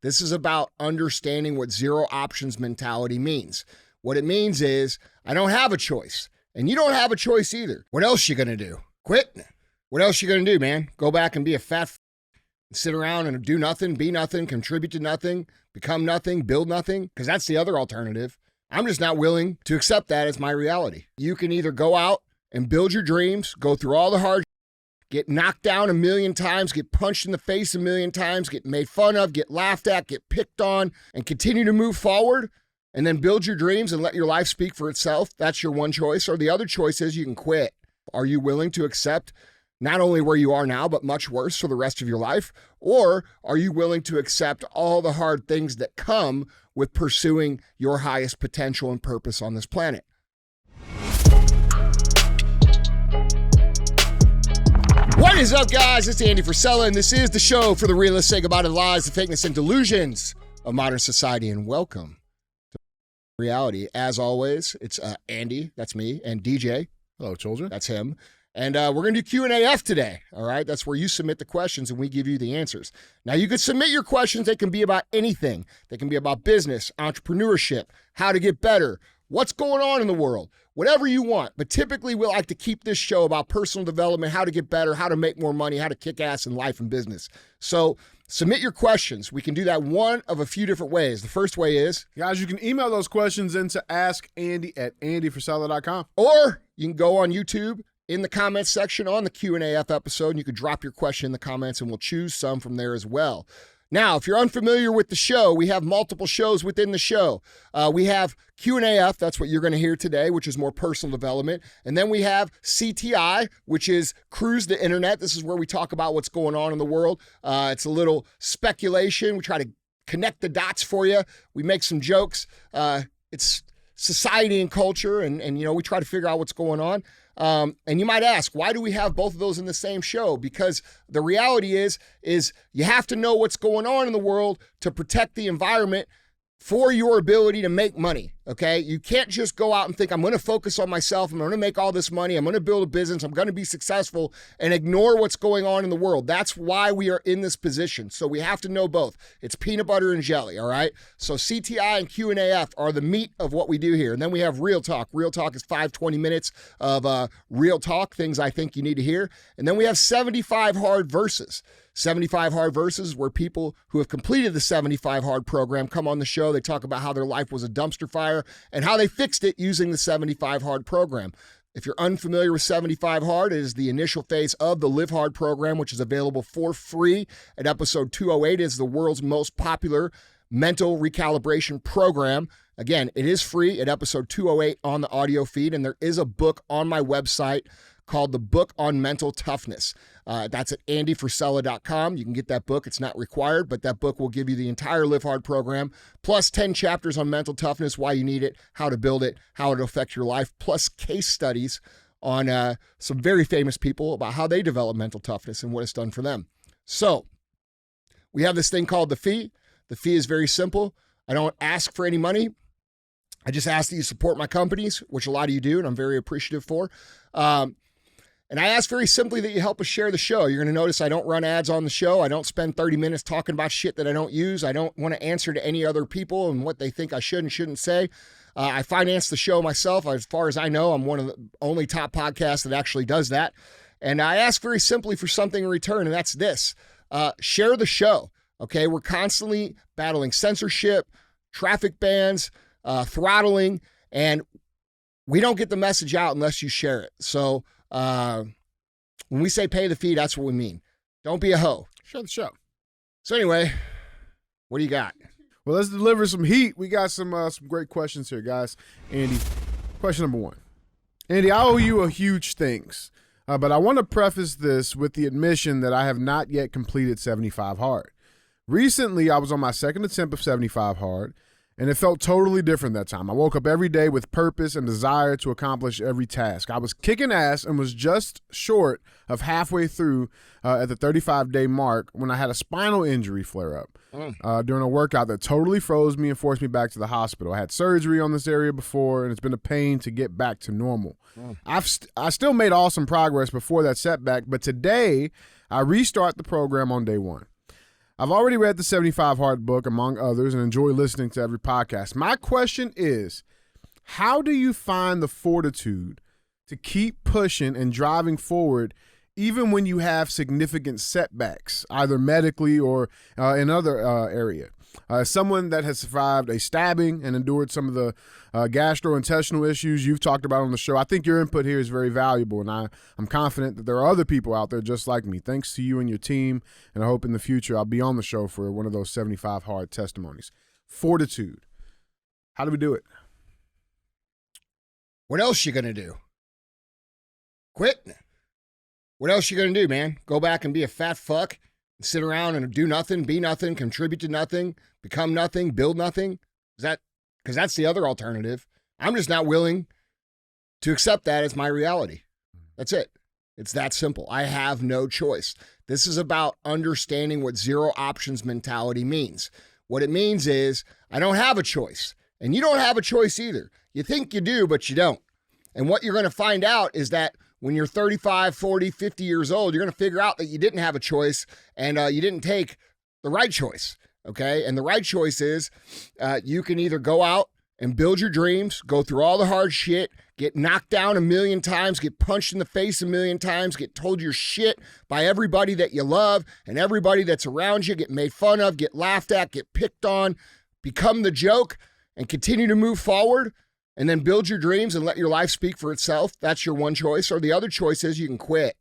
This is about understanding what zero options mentality means. What it means is I don't have a choice, and you don't have a choice either. What else you gonna do? Quit? What else you gonna do, man? Go back and be a fat and sit around and do nothing, be nothing, contribute to nothing, become nothing, build nothing? Because that's the other alternative. I'm just not willing to accept that as my reality. You can either go out and build your dreams, go through all the hard, get knocked down a million times, get punched in the face a million times, get made fun of, get laughed at, get picked on, and continue to move forward, and then build your dreams and let your life speak for itself. That's your one choice. Or the other choice is you can quit. Are you willing to accept not only where you are now, but much worse for the rest of your life? Or are you willing to accept all the hard things that come with pursuing your highest potential and purpose on this planet? What is up, guys? It's Andy Frisella, and this is the show for the realists. Say goodbye to the lies, the fakeness, and delusions of modern society, and welcome to reality. As always, it's Andy, that's me, and DJ. Hello, children. That's him. And we're going to do Q&AF today, all right? That's where you submit the questions and we give you the answers. Now, you can submit your questions. They can be about anything. They can be about business, entrepreneurship, how to get better, what's going on in the world, whatever you want. But typically, we like to keep this show about personal development, how to get better, how to make more money, how to kick ass in life and business. So submit your questions. We can do that one of a few different ways. The first way is, guys, you can email those questions into askandy@andyfrisella.com. Or you can go on YouTube in the comments section on the Q&AF episode, and you could drop your question in the comments, and we'll choose some from there as well. Now, if you're unfamiliar with the show, we have multiple shows within the show. We have Q&AF, that's what you're going to hear today, which is more personal development. And then we have CTI, which is Cruise the Internet. This is where we talk about what's going on in the world. It's a little speculation. We try to connect the dots for you. We make some jokes. It's society and culture, and you know, we try to figure out what's going on. And you might ask, why do we have both of those in the same show? Because the reality is you have to know what's going on in the world to protect the environment for your ability to make money, okay? You can't just go out and think, I'm going to focus on myself, I'm going to make all this money, I'm going to build a business, I'm going to be successful, and ignore what's going on in the world. That's why we are in this position. So we have to know both. It's peanut butter and jelly, all right? So CTI and Q&AF are the meat of what we do here. And then we have Real Talk. Real Talk is 20 minutes of real talk, things I think you need to hear. And then we have 75 Hard Verses. 75 Hard Verses, where people who have completed the 75 Hard program come on the show. They talk about how their life was a dumpster fire and how they fixed it using the 75 Hard program. If you're unfamiliar with 75 Hard, it is the initial phase of the Live Hard program, which is available for free at episode 208. It is the world's most popular mental recalibration program. Again, it is free at episode 208 on the audio feed, and there is a book on my website called The Book on Mental Toughness. That's at andyfrisella.com. You can get that book. It's not required, but that book will give you the entire Live Hard program, plus 10 chapters on mental toughness, why you need it, how to build it, how it'll affect your life, plus case studies on some very famous people about how they develop mental toughness and what it's done for them. So we have this thing called the fee. The fee is very simple. I don't ask for any money. I just ask that you support my companies, which a lot of you do, and I'm very appreciative for. And I ask very simply that you help us share the show. You're going to notice I don't run ads on the show. I don't spend 30 minutes talking about shit that I don't use. I don't want to answer to any other people and what they think I should and shouldn't say. I finance the show myself. As far as I know, I'm one of the only top podcasts that actually does that. And I ask very simply for something in return, and that's this. Share the show, okay? We're constantly battling censorship, traffic bans, throttling, and we don't get the message out unless you share it. So when we say pay the fee, that's what we mean. Don't be a hoe. Share the show. So anyway, what do you got? Well, let's deliver some heat. We got some great questions here, guys. Andy, question number one. Andy, I owe you a huge thanks, but I want to preface this with the admission that I have not yet completed 75 Hard. Recently, I was on my second attempt of 75 Hard, and it felt totally different that time. I woke up every day with purpose and desire to accomplish every task. I was kicking ass and was just short of halfway through at the 35-day mark when I had a spinal injury flare up during a workout that totally froze me and forced me back to the hospital. I had surgery on this area before, and it's been a pain to get back to normal. I still made awesome progress before that setback, but today I restart the program on day one. I've already read the 75 Hard book, among others, and enjoy listening to every podcast. My question is, how do you find the fortitude to keep pushing and driving forward even when you have significant setbacks, either medically or in other area? Someone that has survived a stabbing and endured some of the gastrointestinal issues you've talked about on the show, I think your input here is very valuable, and I'm confident that there are other people out there just like me. Thanks to you and your team, and I hope in the future I'll be on the show for one of those 75 Hard testimonies. Fortitude. How do we do it? What else you going to do? Quit? What else you going to do, man? Go back and be a fat fuck? Sit around and do nothing, be nothing, contribute to nothing, become nothing, build nothing? Is that because that's the other alternative? I'm just not willing to accept that as my reality. That's it. It's that simple. I have no choice. This is about understanding what zero options mentality means. What it means is I don't have a choice, and you don't have a choice either. You think you do, but you don't. And what you're going to find out is that when you're 35, 40, 50 years old, you're going to figure out that you didn't have a choice and you didn't take the right choice, okay? And the right choice is you can either go out and build your dreams, go through all the hard shit, get knocked down a million times, get punched in the face a million times, get told you're shit by everybody that you love and everybody that's around you, get made fun of, get laughed at, get picked on, become the joke, and continue to move forward, and then build your dreams and let your life speak for itself. That's your one choice. Or the other choice is you can quit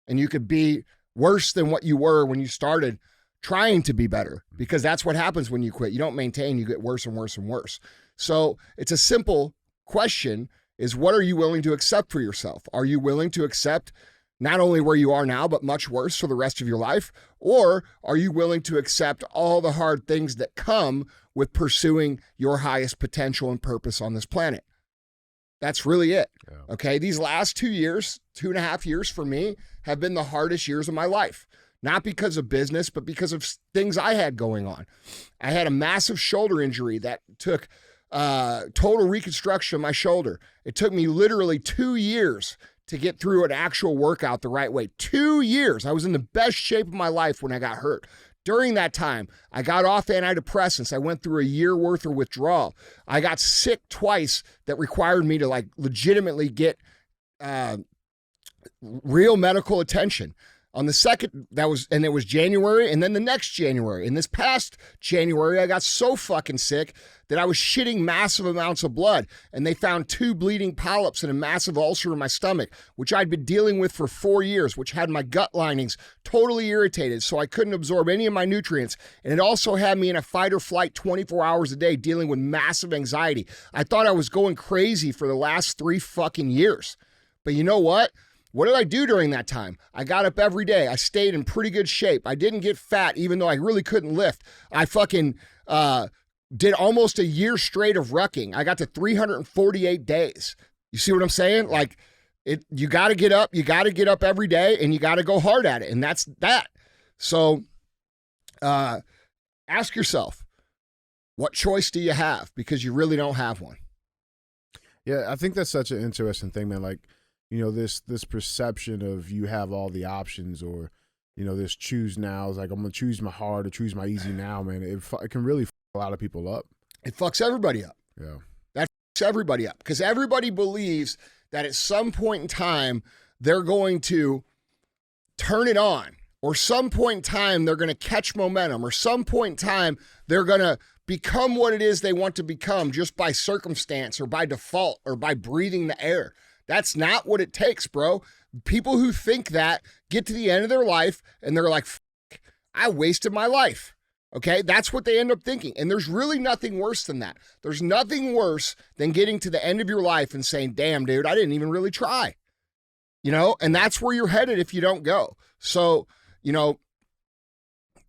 and you could be worse than what you were when you started trying to be better, because that's what happens when you quit. You don't maintain, you get worse and worse and worse. So it's a simple question, is what are you willing to accept for yourself? Are you willing to accept not only where you are now, but much worse for the rest of your life? Or are you willing to accept all the hard things that come with pursuing your highest potential and purpose on this planet? That's really it. Yeah. Okay. These last 2 years, 2.5 years for me have been the hardest years of my life, not because of business, but because of things I had going on. I had a massive shoulder injury that took total reconstruction of my shoulder. It took me literally 2 years to get through an actual workout the right way. 2 years. I was in the best shape of my life when I got hurt. During that time, I got off antidepressants. I went through a year worth of withdrawal. I got sick twice that required me to legitimately get real medical attention. On the second, it was January, and then the next January. And this past January, I got so fucking sick that I was shitting massive amounts of blood, and they found 2 bleeding polyps and a massive ulcer in my stomach, which I'd been dealing with for 4 years, which had my gut linings totally irritated, so I couldn't absorb any of my nutrients. And it also had me in a fight or flight 24 hours a day dealing with massive anxiety. I thought I was going crazy for the last 3 fucking years. But you know what? What did I do during that time? I got up every day. I stayed in pretty good shape. I didn't get fat, even though I really couldn't lift. I fucking did almost a year straight of rucking. I got to 348 days. You see what I'm saying? You got to get up. You got to get up every day, and you got to go hard at it. And that's that. So ask yourself, what choice do you have? Because you really don't have one. Yeah, I think that's such an interesting thing, man. This perception of you have all the options, or, this choose now is I'm going to choose my hard or choose my easy now, man. It can really fuck a lot of people up. It fucks everybody up. Yeah. That fucks everybody up, because everybody believes that at some point in time, they're going to turn it on, or some point in time, they're going to catch momentum, or some point in time, they're going to become what it is they want to become just by circumstance or by default or by breathing the air. That's not what it takes, bro. People who think that get to the end of their life and they're like, fuck, I wasted my life. Okay, that's what they end up thinking. And there's really nothing worse than that. There's nothing worse than getting to the end of your life and saying, damn, dude, I didn't even really try. And that's where you're headed if you don't go. So,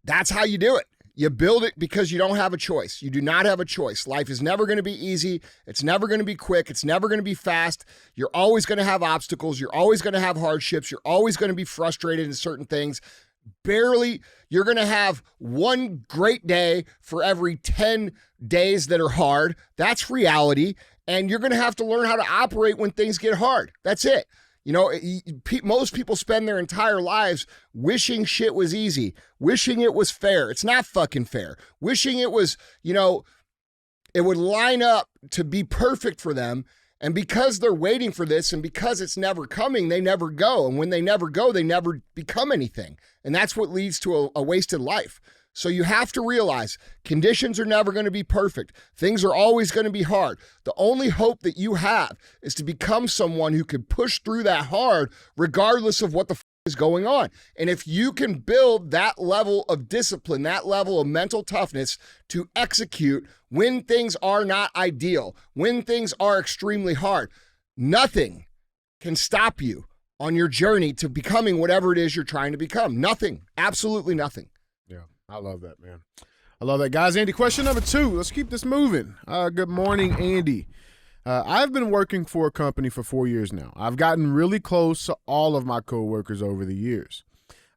that's how you do it. You build it because you don't have a choice. You do not have a choice. Life is never going to be easy. It's never going to be quick. It's never going to be fast. You're always going to have obstacles. You're always going to have hardships. You're always going to be frustrated in certain things. You're going to have one great day for every 10 days that are hard. That's reality. And you're going to have to learn how to operate when things get hard. That's it. Most people spend their entire lives wishing shit was easy, wishing it was fair. It's not fucking fair. Wishing it was, it would line up to be perfect for them. And because they're waiting for this and because it's never coming, they never go. And when they never go, they never become anything. And that's what leads to a wasted life. So you have to realize conditions are never going to be perfect. Things are always going to be hard. The only hope that you have is to become someone who can push through that hard regardless of what the is going on. And if you can build that level of discipline, that level of mental toughness to execute when things are not ideal, when things are extremely hard, nothing can stop you on your journey to becoming whatever it is you're trying to become. Nothing. Absolutely nothing. Yeah, I love that, man. I love that. Guys, Andy, question number 2. Let's keep this moving. Good morning, Andy. I've been working for a company for 4 years now. I've gotten really close to all of my coworkers over the years.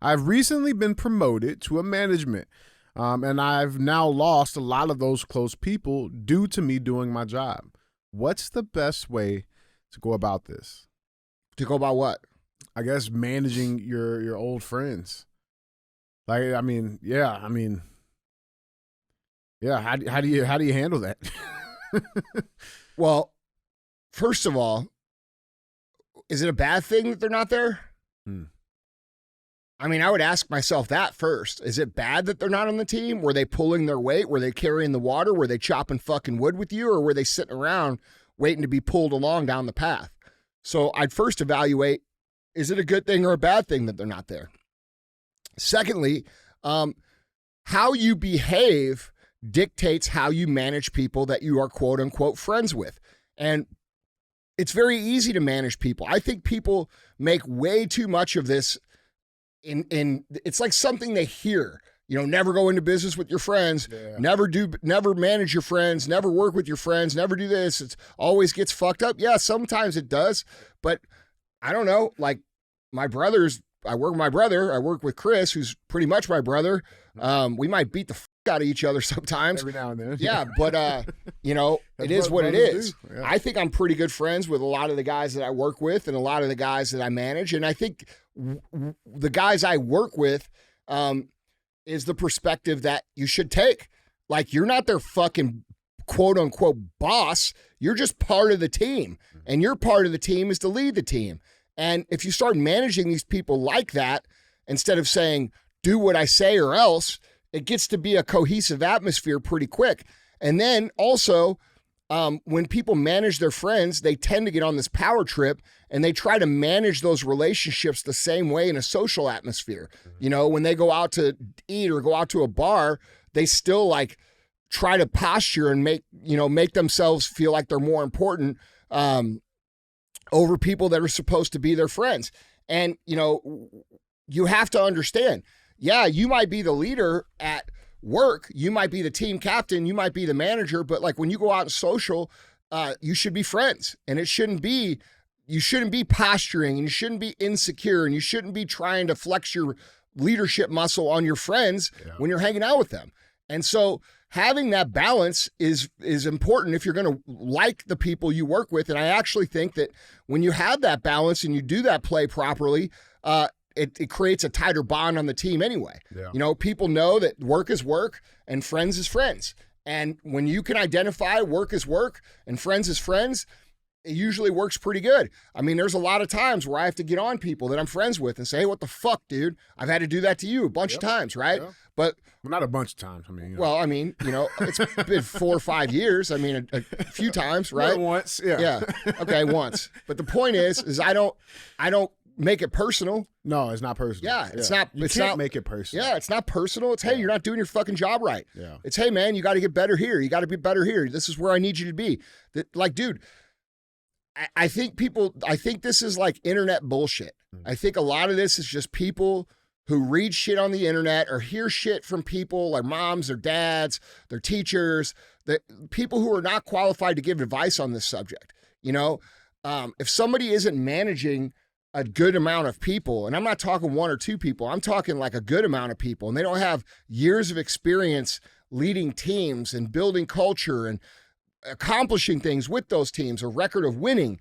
I've recently been promoted to a management, and I've now lost a lot of those close people due to me doing my job. What's the best way to go about this? To go about what? I guess managing your old friends. How do you handle that? Well, first of all, is it a bad thing that they're not there? I mean, I would ask myself that first. Is it bad that they're not on the team? Were they pulling their weight? Were they carrying the water? Were they chopping fucking wood with you? Or were they sitting around waiting to be pulled along down the path? So I'd first evaluate, is it a good thing or a bad thing that they're not there? Secondly, how you behave dictates how you manage people that you are quote unquote friends with. And it's very easy to manage people. I think people make way too much of this in it's like something they hear. Never go into business with your friends, never manage your friends, never work with your friends, never do this. It always gets fucked up. Yeah, sometimes it does, but I don't know, like my brothers, I work with my brother, I work with Chris, who's pretty much my brother. We might beat the fuck out of each other sometimes. Every now and then. Yeah, but it is what it is. Yeah. I think I'm pretty good friends with a lot of the guys that I work with and a lot of the guys that I manage. And I think the guys I work with is the perspective that you should take. Like, you're not their fucking quote unquote boss. You're just part of the team. And your part of the team is to lead the team. And if you start managing these people like that, instead of saying, do what I say or else, it gets to be a cohesive atmosphere pretty quick. And then also, when people manage their friends, they tend to get on this power trip and they try to manage those relationships the same way in a social atmosphere. When they go out to eat or go out to a bar, they still like try to posture and make themselves feel like they're more important over people that are supposed to be their friends. And, you have to understand, yeah, you might be the leader at work, you might be the team captain, you might be the manager, but like when you go out in social, you should be friends. And you shouldn't be posturing, and you shouldn't be insecure, and you shouldn't be trying to flex your leadership muscle on your friends when you're hanging out with them. And so having that balance is important if you're going to like the people you work with. And I actually think that when you have that balance and you do that play properly, it creates a tighter bond on the team anyway. Yeah. People know that work is work and friends is friends. And when you can identify work is work and friends is friends, it usually works pretty good. I mean, there's a lot of times where I have to get on people that I'm friends with and say, hey, what the fuck, dude? I've had to do that to you a bunch of times, right? Yeah. But not a bunch of times. I mean, it's been 4 or 5 years. I mean, a few times, right? Once, yeah. Yeah. Okay, once. But the point is I don't make it personal. No, it's not personal. Yeah, it's not. You can't make it personal. Yeah, it's not personal. It's, hey, you're not doing your fucking job right. Yeah. It's, hey, man, you got to get better here. You got to be better here. This is where I need you to be. Like, dude, I think this is like internet bullshit. I think a lot of this is just people who read shit on the internet or hear shit from people like moms or dads, their teachers, the people who are not qualified to give advice on this subject. If somebody isn't managing a good amount of people, and I'm not talking 1 or 2 people, I'm talking like a good amount of people, and they don't have years of experience leading teams and building culture and accomplishing things with those teams, a record of winning,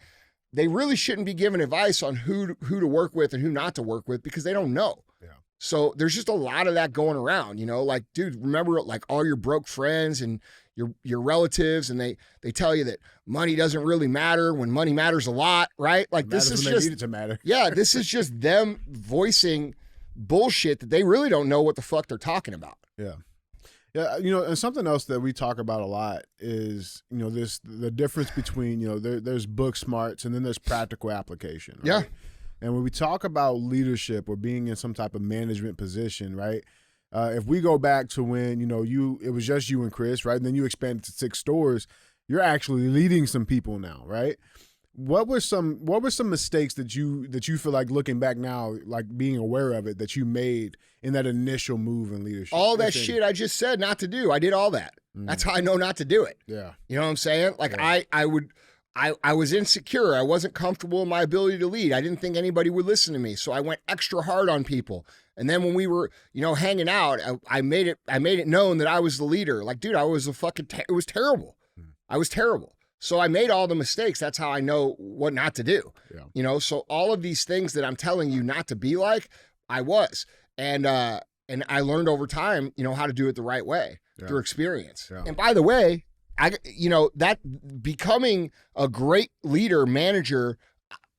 they really shouldn't be giving advice on who to work with and who not to work with because they don't know. Yeah. So there's just a lot of that going around, like, dude, remember like all your broke friends and your relatives, and they tell you that money doesn't really matter when money matters a lot, right? Like this is just, need it to matter. Yeah, this is just them voicing bullshit that they really don't know what the fuck they're talking about. Yeah. Yeah, and something else that we talk about a lot is, the difference between, there's book smarts and then there's practical application. Right? Yeah. And when we talk about leadership or being in some type of management position, right? If we go back to when, it was just you and Chris, right? And then you expanded to 6 stores, you're actually leading some people now, right? What were some mistakes that you feel like looking back now, like being aware of it, that you made in that initial move in leadership? All that shit I just said not to do. I did all that. That's how I know not to do it. Yeah. You know what I'm saying? Like Yeah. I was insecure. I wasn't comfortable in my ability to lead. I didn't think anybody would listen to me. So I went extra hard on people. And then when we were, hanging out, I made it known that I was the leader. Like, dude, I was it was terrible. I was terrible. So I made all the mistakes. That's how I know what not to do. Yeah. So all of these things that I'm telling you not to be like, I was. And I learned over time, how to do it the right way through experience. Yeah. And by the way, that becoming a great leader, manager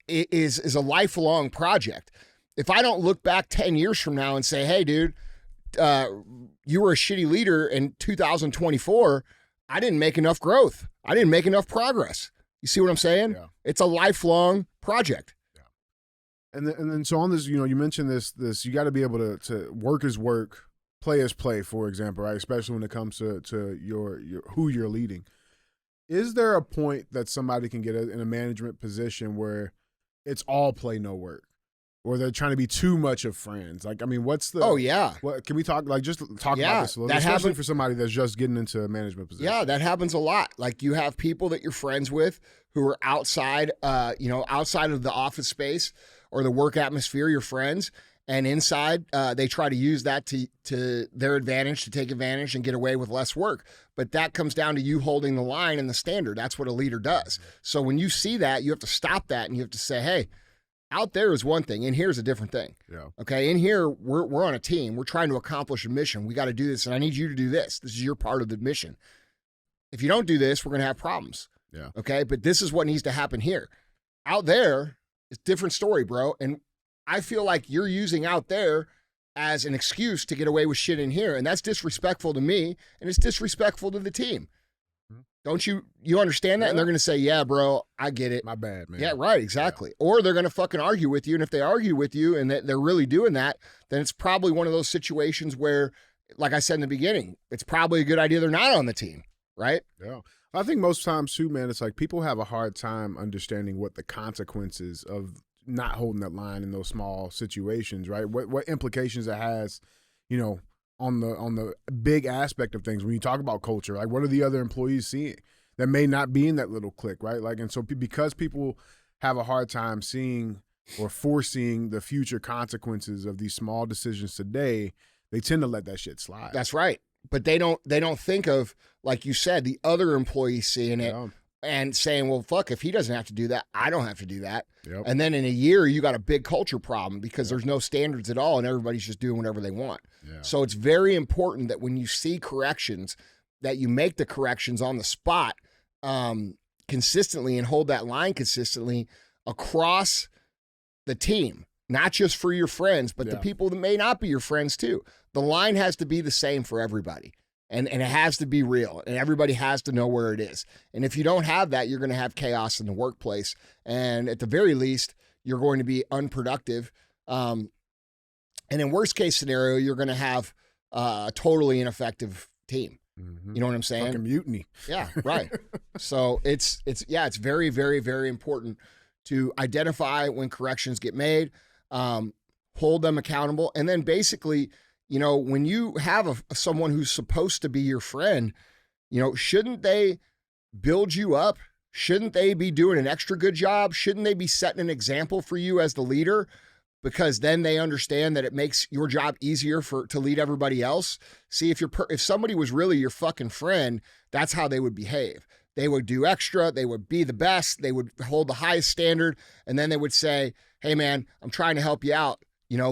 is a lifelong project. If I don't look back 10 years from now and say, hey, dude, you were a shitty leader in 2024, I didn't make enough growth. I didn't make enough progress. You see what I'm saying? Yeah. It's a lifelong project. Yeah. And then so on this, you mentioned this, you got to be able to work as work, play as play, for example, right? Especially when it comes to your who you're leading. Is there a point that somebody can get in a management position where it's all play, no work? Or they're trying to be too much of friends? Like, I mean, what's the... Oh, yeah. What can we talk about this a little, especially for somebody that's just getting into a management position? Yeah, that happens a lot. Like, you have people that you're friends with who are outside, outside of the office space or the work atmosphere, your friends, and inside they try to use that to their advantage, to take advantage and get away with less work. But that comes down to you holding the line and the standard. That's what a leader does. So when you see that, you have to stop that and you have to say, hey, out there is one thing, and here's a different thing. Yeah. Okay, in here, we're on a team. We're trying to accomplish a mission. We got to do this, and I need you to do this. This is your part of the mission. If you don't do this, we're going to have problems. Yeah. Okay, but this is what needs to happen here. Out there, it's a different story, bro. And I feel like you're using out there as an excuse to get away with shit in here, and that's disrespectful to me, and it's disrespectful to the team. Don't you understand that? Yeah. And they're going to say, yeah, bro, I get it. My bad, man. Yeah, right, exactly. Yeah. Or they're going to fucking argue with you. And if they argue with you and they're really doing that, then it's probably one of those situations where, like I said in the beginning, it's probably a good idea they're not on the team, right? Yeah. I think most times too, man, it's like people have a hard time understanding what the consequences of not holding that line in those small situations, right? What implications it has, on the big aspect of things. When you talk about culture, like what are the other employees seeing that may not be in that little clique, right? Like, and so because people have a hard time seeing or foreseeing the future consequences of these small decisions today, they tend to let that shit slide. That's right. But they don't think of, like you said, the other employees seeing it and saying, well, fuck, if he doesn't have to do that, I don't have to do that. Yep. And then in a year, you got a big culture problem because there's no standards at all and everybody's just doing whatever they want. Yeah. So it's very important that when you see corrections, that you make the corrections on the spot consistently and hold that line consistently across the team, not just for your friends, but the people that may not be your friends too. The line has to be the same for everybody. And it has to be real, and everybody has to know where it is. And if you don't have that, you're going to have chaos in the workplace. And at the very least, you're going to be unproductive. And in worst case scenario, you're going to have a totally ineffective team. Mm-hmm. You know what I'm saying? Fucking mutiny. Yeah, right. So it's very, very, very important to identify when corrections get made, hold them accountable, and then basically, when you have someone who's supposed to be your friend, shouldn't they build you up? Shouldn't they be doing an extra good job? Shouldn't they be setting an example for you as the leader? Because then they understand that it makes your job easier to lead everybody else. See, if somebody was really your fucking friend, that's how they would behave. They would do extra. They would be the best. They would hold the highest standard. And then they would say, hey, man, I'm trying to help you out.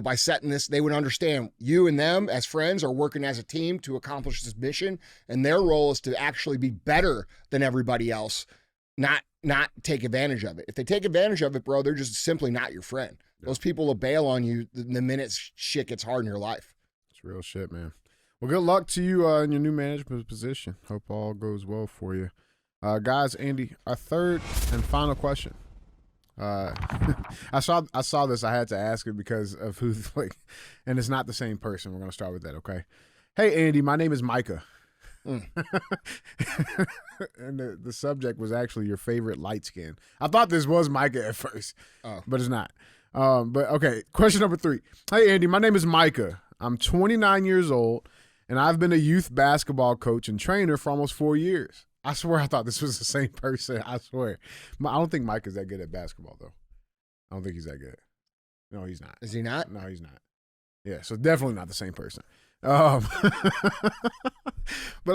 By setting this, they would understand you and them as friends are working as a team to accomplish this mission. And their role is to actually be better than everybody else, not take advantage of it. If they take advantage of it, bro, they're just simply not your friend. Yeah. Those people will bail on you the minute shit gets hard in your life. It's real shit, man. Well, good luck to you in your new management position. Hope all goes well for you. Guys, Andy, our third and final question. I saw this. I had to ask it because of who's and it's not the same person. We're going to start with that, okay? Hey, Andy, my name is Micah. And the subject was actually your favorite light skin. I thought this was Micah at first, but it's not. But okay, question number 3. Hey, Andy, my name is Micah. I'm 29 years old, and I've been a youth basketball coach and trainer for almost 4 years. I swear I thought this was the same person. I swear. I don't think Mike is that good at basketball, though. I don't think he's that good. No, he's not. Is he not? No, he's not. Yeah, so definitely not the same person. But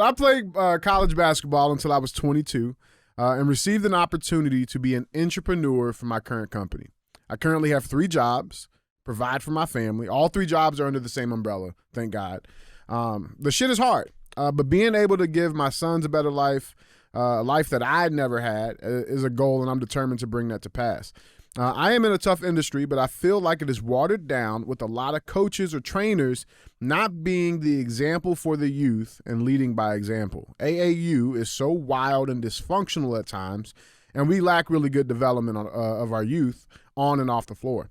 I played college basketball until I was 22 and received an opportunity to be an entrepreneur for my current company. I currently have 3 jobs, provide for my family. All 3 jobs are under the same umbrella, thank God. The shit is hard. But being able to give my sons a better life, a life that I had never had, is a goal, and I'm determined to bring that to pass. I am in a tough industry, but I feel like it is watered down with a lot of coaches or trainers not being the example for the youth and leading by example. AAU is so wild and dysfunctional at times, and we lack really good development of our youth on and off the floor,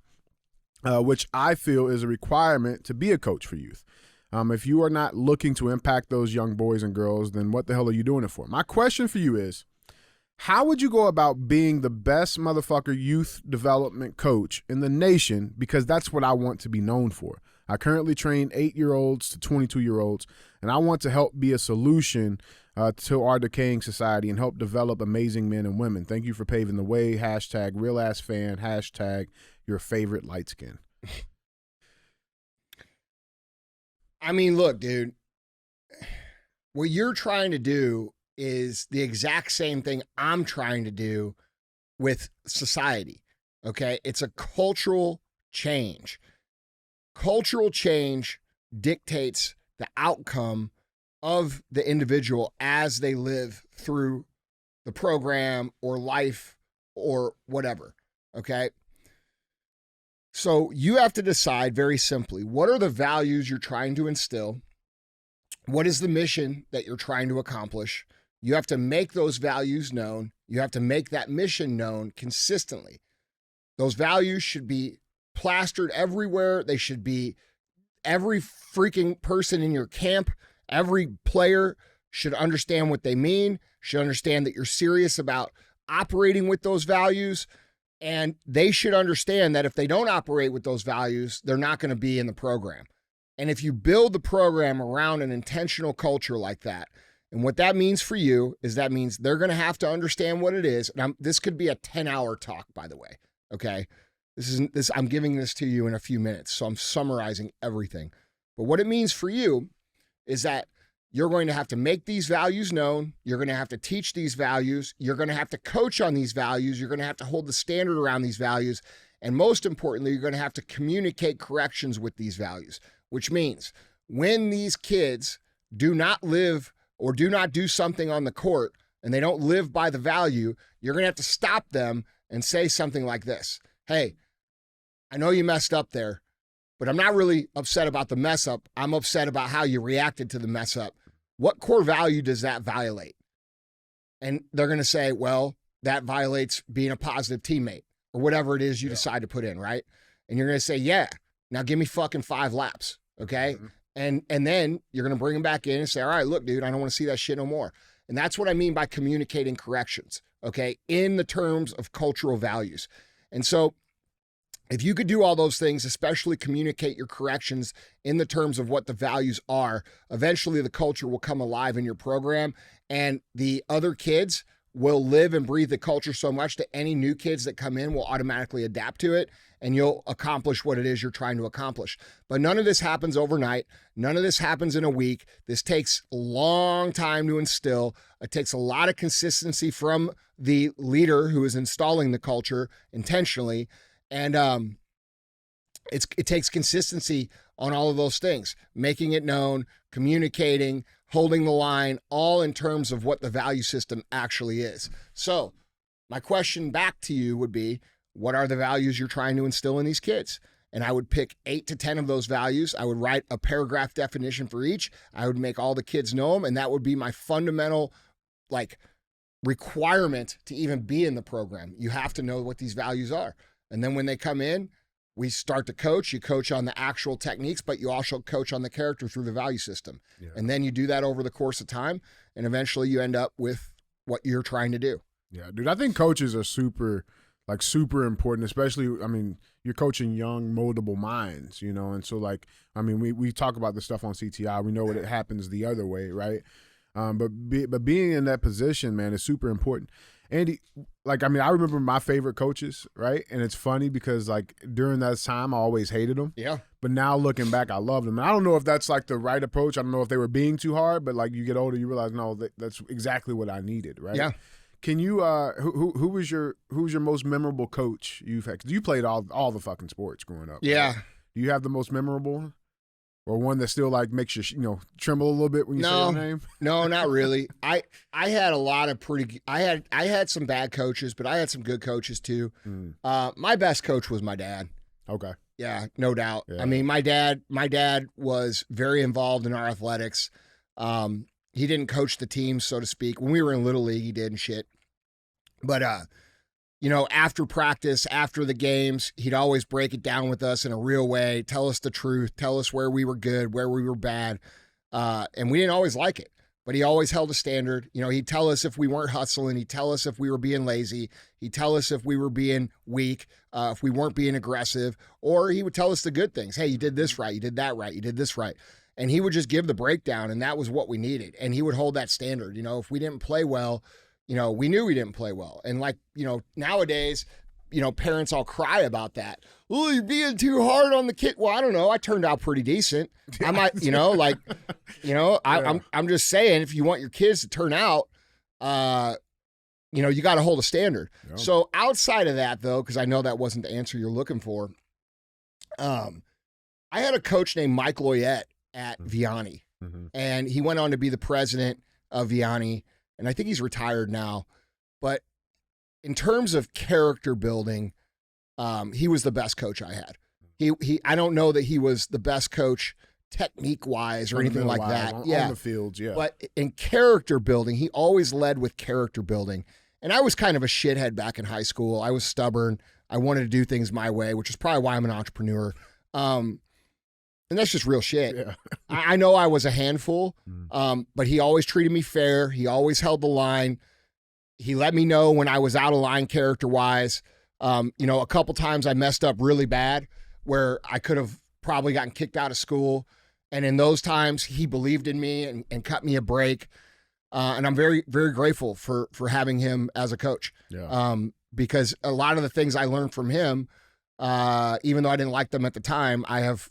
which I feel is a requirement to be a coach for youth. If you are not looking to impact those young boys and girls, then what the hell are you doing it for? My question for you is, how would you go about being the best motherfucker youth development coach in the nation? Because that's what I want to be known for. I currently train 8-year-olds to 22-year-olds, and I want to help be a solution to our decaying society and help develop amazing men and women. Thank you for paving the way. Hashtag real-ass-fan. Hashtag your favorite light skin. I mean, look, dude, what you're trying to do is the exact same thing I'm trying to do with society, okay? It's a cultural change. Cultural change dictates the outcome of the individual as they live through the program or life or whatever, okay? So you have to decide very simply, what are the values you're trying to instill? What is the mission that you're trying to accomplish? You have to make those values known. You have to make that mission known consistently. Those values should be plastered everywhere. They should be every freaking person in your camp. Every player should understand what they mean, should understand that you're serious about operating with those values. And they should understand that if they don't operate with those values, they're not going to be in the program. And if you build the program around an intentional culture like that, and what that means for you is that means they're going to have to understand what it is. And this could be a 10-hour talk, by the way. Okay. I'm giving this to you in a few minutes. So I'm summarizing everything. But what it means for you is that you're going to have to make these values known. You're going to have to teach these values. You're going to have to coach on these values. You're going to have to hold the standard around these values. And most importantly, you're going to have to communicate corrections with these values, which means when these kids do not live or do not do something on the court and they don't live by the value, you're going to have to stop them and say something like this. Hey, I know you messed up there, but I'm not really upset about the mess up. I'm upset about how you reacted to the mess up. What core value does that violate? And they're going to say, well, that violates being a positive teammate or whatever it is you decide to put in, right? And you're going to say, yeah, now give me fucking 5 laps, okay? Mm-hmm. And then you're going to bring them back in and say, all right, look, dude, I don't want to see that shit no more. And that's what I mean by communicating corrections, okay, in the terms of cultural values. And so if you could do all those things, especially communicate your corrections in the terms of what the values are, eventually the culture will come alive in your program and the other kids will live and breathe the culture so much that any new kids that come in will automatically adapt to it, and you'll accomplish what it is you're trying to accomplish. But none of this happens overnight. None of this happens in a week. This takes a long time to instill. It takes a lot of consistency from the leader who is installing the culture intentionally. And it takes consistency on all of those things, making it known, communicating, holding the line, all in terms of what the value system actually is. So my question back to you would be, what are the values you're trying to instill in these kids? And I would pick 8 to 10 of those values. I would write a paragraph definition for each. I would make all the kids know them. And that would be my fundamental requirement to even be in the program. You have to know what these values are. And then when they come in, we start to coach. You coach on the actual techniques, but you also coach on the character through the value system. Yeah. And then you do that over the course of time. And eventually you end up with what you're trying to do. Yeah, dude, I think coaches are super important, especially, you're coaching young, moldable minds, and so we talk about this stuff on CTI. We know what it happens the other way, right? But being in that position, man, is super important. Andy, I remember my favorite coaches, right? And it's funny because during that time, I always hated them. Yeah. But now looking back, I love them. And I don't know if that's the right approach. I don't know if they were being too hard, but you get older, you realize, no, that's exactly what I needed, right? Yeah. Can you who was your most memorable coach you've had? Because you played all the fucking sports growing up. Yeah. Right? Do you have the most memorable one? Or one that still makes you tremble a little bit when you say your name? No, not really. I had a lot of I had some bad coaches, but I had some good coaches too. My best coach was my dad. Okay. Yeah, no doubt. Yeah. I mean, my dad was very involved in our athletics. He didn't coach the team, so to speak. When we were in Little League, he did and shit. But, after practice, after the games, he'd always break it down with us in a real way, tell us the truth, tell us where we were good, where we were bad. And we didn't always like it, but he always held a standard. He'd tell us if we weren't hustling. He'd tell us if we were being lazy. He'd tell us if we were being weak, if we weren't being aggressive, or he would tell us the good things. Hey, you did this right. You did that right. You did this right. And he would just give the breakdown, and that was what we needed. And he would hold that standard. If we didn't play well, we knew we didn't play well. And nowadays, parents all cry about that. Oh, you're being too hard on the kid. Well, I don't know. I turned out pretty decent. I might, I'm just saying, if you want your kids to turn out, you got to hold a standard. Yep. So outside of that, though, because I know that wasn't the answer you're looking for, I had a coach named Mike Loyette at Vianney, and he went on to be the president of Vianney, and I think he's retired now. But in terms of character building, he was the best coach I had. I don't know that he was the best coach technique-wise or anything like that. On the fields, yeah. But in character building, he always led with character building. And I was kind of a shithead back in high school. I was stubborn. I wanted to do things my way, which is probably why I'm an entrepreneur. And that's just real shit. Yeah. I know I was a handful, but he always treated me fair. He always held the line. He let me know when I was out of line character-wise. A couple times I messed up really bad where I could have probably gotten kicked out of school. And in those times, he believed in me and cut me a break. And I'm very, very grateful for having him as a coach. Yeah. Because a lot of the things I learned from him, even though I didn't like them at the time, I have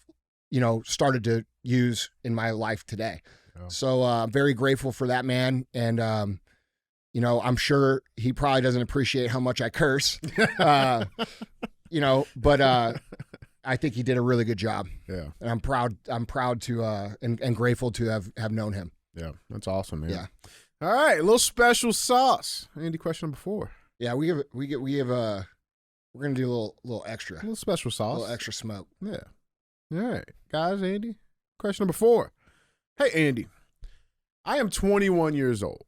started to use in my life today. Yeah. So I'm very grateful for that man. And, I'm sure he probably doesn't appreciate how much I curse, but I think he did a really good job. Yeah. And I'm proud to, and grateful to have known him. Yeah. That's awesome, man. Yeah. All right. A little special sauce. Andy, question number 4. Yeah. We're going to do a little extra. A little special sauce. A little extra smoke. Yeah. All right, guys, Andy. Question number 4. Hey, Andy. I am 21 years old.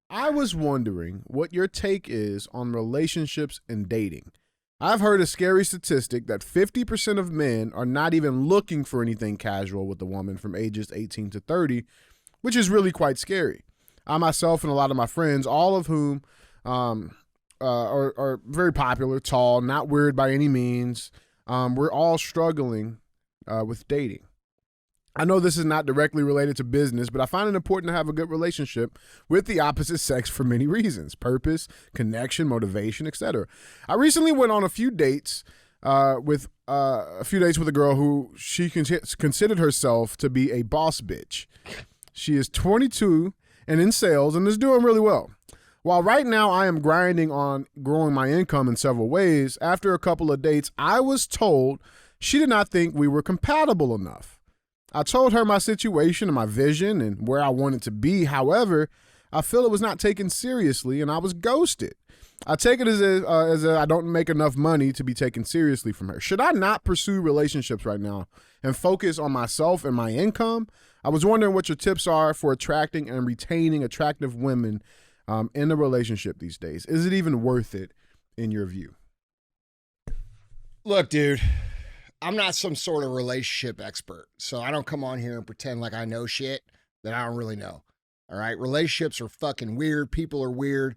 I was wondering what your take is on relationships and dating. I've heard a scary statistic that 50% of men are not even looking for anything casual with a woman from ages 18 to 30, which is really quite scary. I myself and a lot of my friends, all of whom are very popular, tall, not weird by any means, we're all struggling with dating. I know this is not directly related to business, but I find it important to have a good relationship with the opposite sex for many reasons: purpose, connection, motivation, etc. I recently went on a few dates with a girl who she considered herself to be a boss bitch. She is 22 and in sales and is doing really well. While right now I am grinding on growing my income in several ways, after a couple of dates, I was told she did not think we were compatible enough. I told her my situation and my vision and where I wanted to be. However, I feel it was not taken seriously and I was ghosted. I take it as I don't make enough money to be taken seriously from her. Should I not pursue relationships right now and focus on myself and my income? I was wondering what your tips are for attracting and retaining attractive women in a relationship these days. Is it even worth it in your view? Look, dude, I'm not some sort of relationship expert, so I don't come on here and pretend like I know shit that I don't really know. All right? Relationships are fucking weird. People are weird.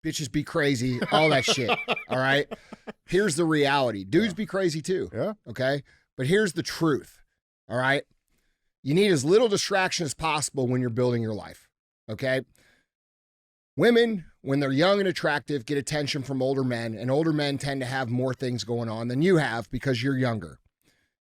Bitches be crazy. All that shit. All right? Here's the reality. Dudes be crazy too. Yeah. Okay? But here's the truth. All right? You need as little distraction as possible when you're building your life. Okay? Women, when they're young and attractive, get attention from older men, and older men tend to have more things going on than you have because you're younger.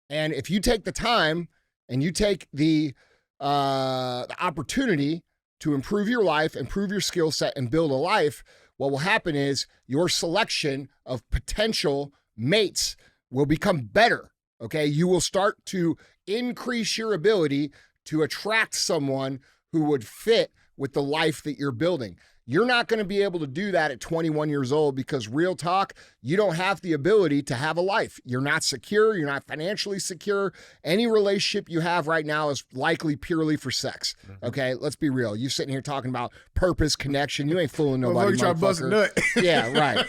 And if you take the time and you take the opportunity to improve your life, improve your skill set, and build a life, what will happen is your selection of potential mates will become better, okay? You will start to increase your ability to attract someone who would fit with the life that you're building. You're not going to be able to do that at 21 years old because, real talk, you don't have the ability to have a life. You're not secure. You're not financially secure. Any relationship you have right now is likely purely for sex. Okay, let's be real. You sitting here talking about purpose, connection. You ain't fooling nobody, motherfucker. Yeah, right.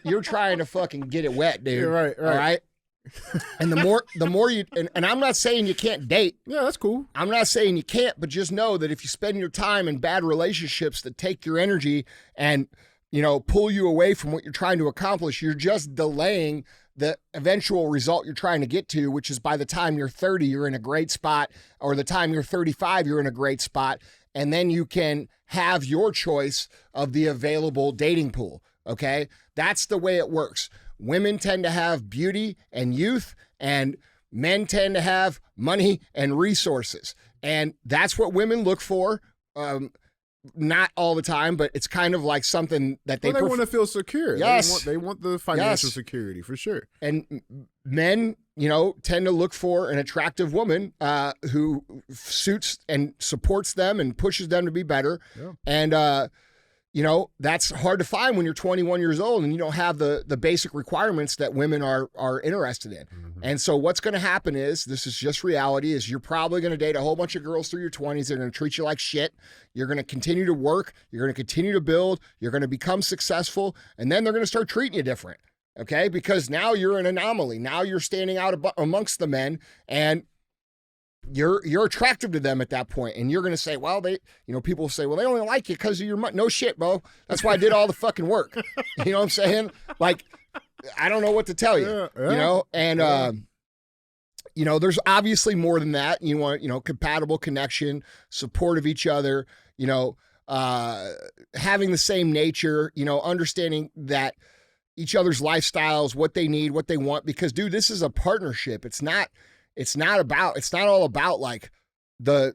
You're trying to fucking get it wet, dude. Yeah, right. All right. And the more you, and I'm not saying you can't date. Yeah, that's cool. I'm not saying you can't, but just know that if you spend your time in bad relationships that take your energy and, pull you away from what you're trying to accomplish, you're just delaying the eventual result you're trying to get to, which is by the time you're 30, you're in a great spot, or the time you're 35, you're in a great spot. And then you can have your choice of the available dating pool. Okay. That's the way it works. Women tend to have beauty and youth, and men tend to have money and resources. And that's what women look for. Not all the time, but it's kind of like something that they want to feel secure. Yes. They want the financial security for sure. And men, tend to look for an attractive woman who suits and supports them and pushes them to be better. Yeah. And, that's hard to find when you're 21 years old and you don't have the basic requirements that women are interested in. Mm-hmm. And so what's going to happen is, this is just reality, is you're probably going to date a whole bunch of girls through your 20s. They're going to treat you like shit. You're going to continue to work. You're going to continue to build. You're going to become successful. And then they're going to start treating you different. Okay? Because now you're an anomaly. Now you're standing out amongst the men, and you're attractive to them at that point. And you're going to say, well, people say, well, they only like you because of your money. No shit, bro. That's why I did all the fucking work. You know what I'm saying? Like, I don't know what to tell you, and, there's obviously more than that. You want, compatible connection, support of each other, having the same nature, understanding that each other's lifestyles, what they need, what they want, because dude, this is a partnership. It's not all about like the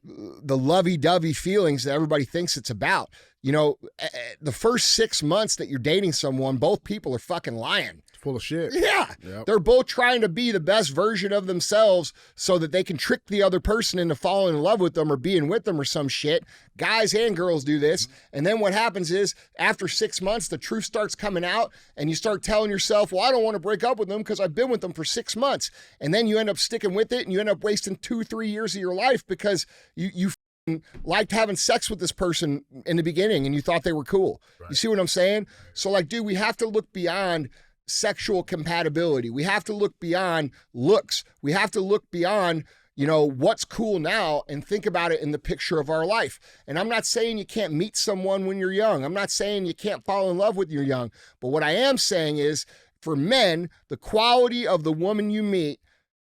lovey-dovey feelings that everybody thinks it's about. The first 6 months that you're dating someone, both people are fucking lying. Full of shit. Yeah. Yep. They're both trying to be the best version of themselves so that they can trick the other person into falling in love with them or being with them or some shit. Guys and girls do this. And then what happens is, after 6 months, the truth starts coming out and you start telling yourself, well, I don't want to break up with them because I've been with them for 6 months. And then you end up sticking with it and you end up wasting 2-3 years of your life because you liked having sex with this person in the beginning and you thought they were cool. Right. You see what I'm saying? So like, dude, we have to look beyond sexual compatibility. We have to look beyond looks. We have to look beyond, what's cool now and think about it in the picture of our life. And I'm not saying you can't meet someone when you're young. I'm not saying you can't fall in love when you're young. But what I am saying is, for men, the quality of the woman you meet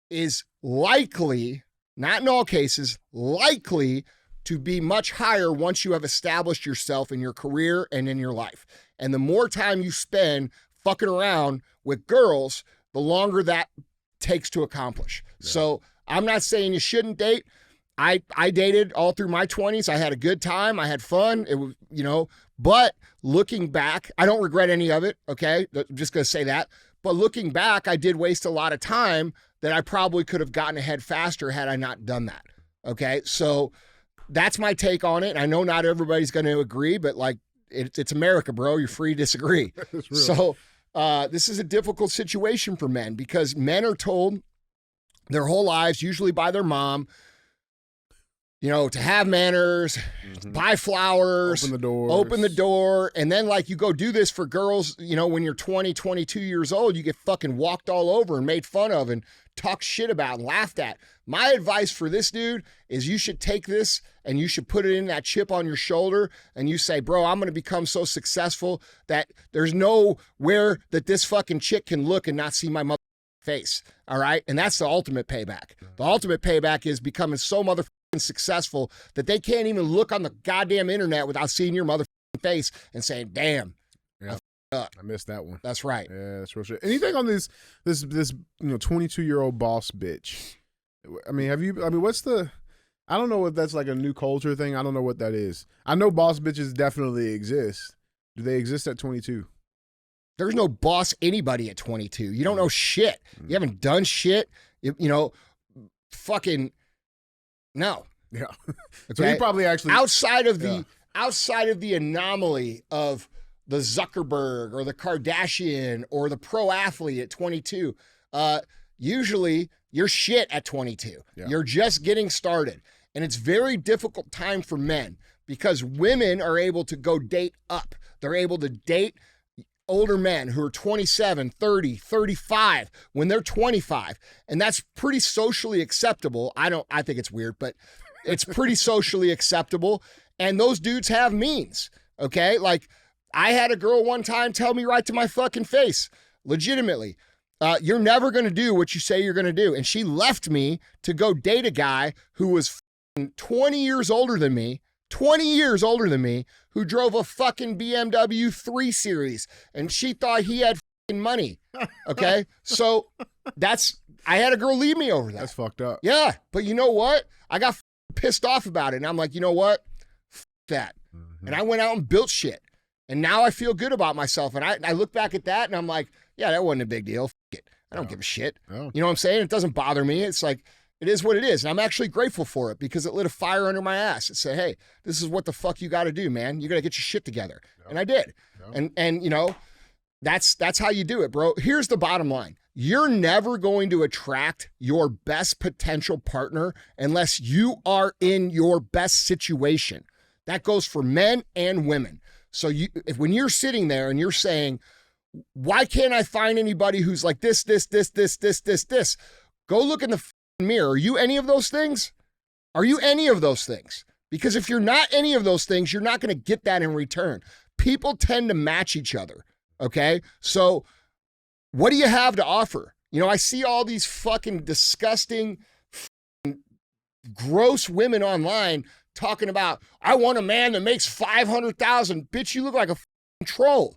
is likely not in all cases, likely to be much higher once you have established yourself in your career and in your life. And the more time you spend fucking around with girls, the longer that takes to accomplish. Yeah. So I'm not saying you shouldn't date. I dated all through my 20s. I had a good time. I had fun. It was, but looking back, I don't regret any of it. Okay. I'm just going to say that. But looking back, I did waste a lot of time that I probably could have gotten ahead faster had I not done that. Okay. So that's my take on it. I know not everybody's going to agree, but like it's America, bro. You're free to disagree. So this is a difficult situation for men because men are told their whole lives, usually by their mom, to have manners, buy flowers, open the door. And then like you go do this for girls, when you're 20, 22 years old, you get fucking walked all over and made fun of and talked shit about and laughed at. My advice for this dude is you should take this and you should put it in that chip on your shoulder and you say, bro, I'm going to become so successful that there's nowhere that this fucking chick can look and not see my mother face. All right. And that's the ultimate payback. The ultimate payback is becoming so motherfucking successful that they can't even look on the goddamn internet without seeing your motherfucking face and saying, damn. Yeah. I missed that one. That's right. Yeah, that's real shit. Anything on this 22-year-old boss bitch? I mean, I don't know if that's like a new culture thing. I don't know what that is. I know boss bitches definitely exist. Do they exist at 22? There's no boss anybody at 22. You don't know shit. You haven't done shit. Fucking no. Yeah. Okay? So he probably actually outside of the anomaly of the Zuckerberg or the Kardashian or the pro athlete at 22. Usually you're shit at 22. Yeah. You're just getting started. And it's very difficult time for men because women are able to go date up. They're able to date older men who are 27, 30, 35 when they're 25. And that's pretty socially acceptable. I think it's weird, but it's pretty socially acceptable. And those dudes have means. Okay. Like I had a girl one time tell me right to my fucking face, legitimately, you're never going to do what you say you're going to do. And she left me to go date a guy who was 20 years older than me, who drove a fucking BMW 3 Series. And she thought he had fucking money. Okay. So I had a girl leave me over that. That's fucked up. Yeah. But you know what? I got pissed off about it. And I'm like, you know what? That. Mm-hmm. And I went out and built shit. And now I feel good about myself. And I look back at that and I'm like, yeah, that wasn't a big deal. F it. I don't give a shit. Oh. You know what I'm saying? It doesn't bother me. It's like, it is what it is. And I'm actually grateful for it because it lit a fire under my ass. It said, hey, this is what the fuck you got to do, man. You got to get your shit together. Yep. And I did. Yep. And that's how you do it, bro. Here's the bottom line. You're never going to attract your best potential partner unless you are in your best situation. That goes for men and women. So when you're sitting there and you're saying, why can't I find anybody who's like this? Go look in the mirror. Are you any of those things? Because if you're not any of those things, you're not going to get that in return. People tend to match each other. Okay. So what do you have to offer? I see all these fucking disgusting, gross women online talking about, I want a man that makes $500,000. Bitch, you look like a troll.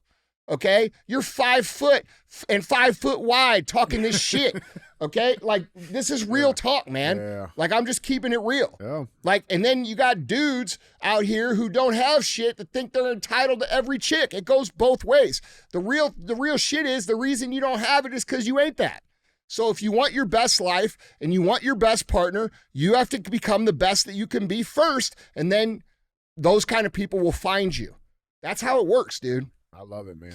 Okay. You're 5 foot and 5 foot wide talking this shit. Okay. Like this is real talk, man. Yeah. Like I'm just keeping it real. Yeah. Like, and then you got dudes out here who don't have shit that think they're entitled to every chick. It goes both ways. The real shit is the reason you don't have it is because you ain't that. So if you want your best life and you want your best partner, you have to become the best that you can be first. And then those kind of people will find you. That's how it works, dude. I love it, man.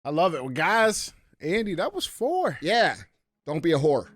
I love it. Well, guys, Andy, that was 4. Yeah. Don't be a whore.